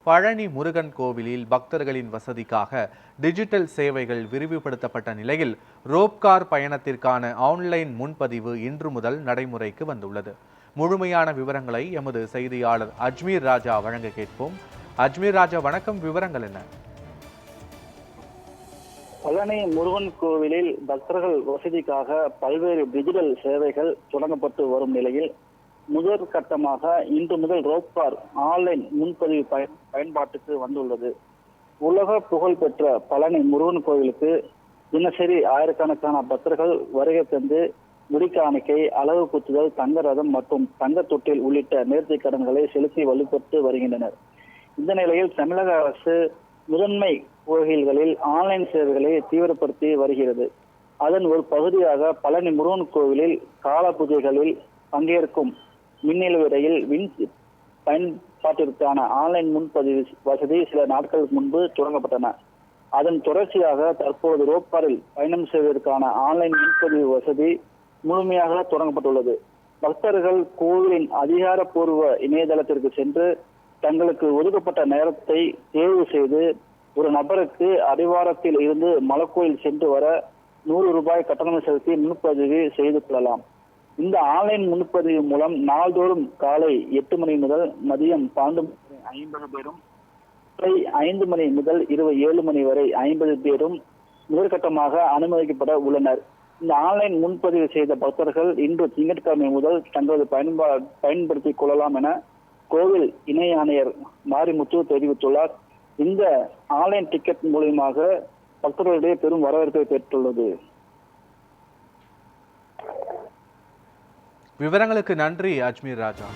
பழனி முருகன் கோவிலில் பக்தர்களின் வசதிக்காக டிஜிட்டல் சேவைகள் விரிவுபடுத்தப்பட்ட நிலையில் ரோப்கார் பயணத்திற்கான ஆன்லைன் முன்பதிவு இன்று முதல் நடைமுறைக்கு வந்துள்ளது. முழுமையான விவரங்களை எமது செய்தியாளர் அஜ்மீர் ராஜா வழங்க கேட்போம். அஜ்மீர் ராஜா, வணக்கம். விவரங்கள் என்ன? பழனி முருகன் கோவிலில் பக்தர்கள் வசதிக்காக பல்வேறு டிஜிட்டல் சேவைகள் தொடங்கப்பட்டு வரும் நிலையில் முதல் கட்டமாக இன்று முதல் ரோப்கார் ஆன்லைன் முன்பதிவு பயன்பாட்டுக்கு வந்துள்ளது. உலக புகழ் பெற்ற பழனி முருகன் கோவிலுக்கு தினசரி ஆயிரக்கணக்கான பக்தர்கள் வருகை தந்து முடிக்காணிக்கை, அளவு குத்துதல், தங்க ரதம் மற்றும் தங்க தொட்டில் உள்ளிட்ட நேர்த்திக் கடன்களை செலுத்தி வழிபட்டு வருகின்றனர். இந்த நிலையில் தமிழக அரசு முதன்மை கோயில்களில் ஆன்லைன் சேவைகளை தீவிரப்படுத்தி வருகிறது. அதன் ஒரு பகுதியாக பழனி முருகன் கோவிலில் கால பூஜைகளில் பங்கேற்கும் மின்னிலுவையில் பயன்பாட்டிற்கான ஆன்லைன் முன்பதிவு வசதி சில நாட்களுக்கு முன்பு தொடங்கப்பட்டன. அதன் தொடர்ச்சியாக தற்போது ரோப்காரில் பயணம் செய்வதற்கான ஆன்லைன் முன்பதிவு வசதி முழுமையாக தொடங்கப்பட்டுள்ளது. பக்தர்கள் கோவிலின் அதிகாரப்பூர்வ இணையதளத்திற்கு சென்று தங்களுக்கு ஒதுக்கப்பட்ட நேரத்தை தேர்வு செய்து ஒரு நபருக்கு அடிவாரத்தில் இருந்து மலைக்கோயில் சென்று வர ₹100 கட்டணம் செலுத்தி முன்பதிவு செய்து கொள்ளலாம். இந்த ஆன்லைன் முன்பதிவு மூலம் நாள்தோறும் காலை 8 மணி முதல் மதியம் 12:50 பேரும், 5 மணி முதல் இரவு 7 மணி வரை 50 பேரும் முதற்கட்டமாக அனுமதிக்கப்பட உள்ளனர். இந்த ஆன்லைன் முன்பதிவு செய்த பக்தர்கள் இன்று திங்கட்கிழமை முதல் தங்களது பயன்படுத்திக் கொள்ளலாம் என கோவில் இணை ஆணையர் மாரிமுத்து தெரிவித்துள்ளார். இந்த ஆன்லைன் டிக்கெட் மூலமாக பக்தர்களிடையே பெரும் வரவேற்பை பெற்றுள்ளது. விவரங்களுக்கு நன்றி அஜ்மீர் ராஜா.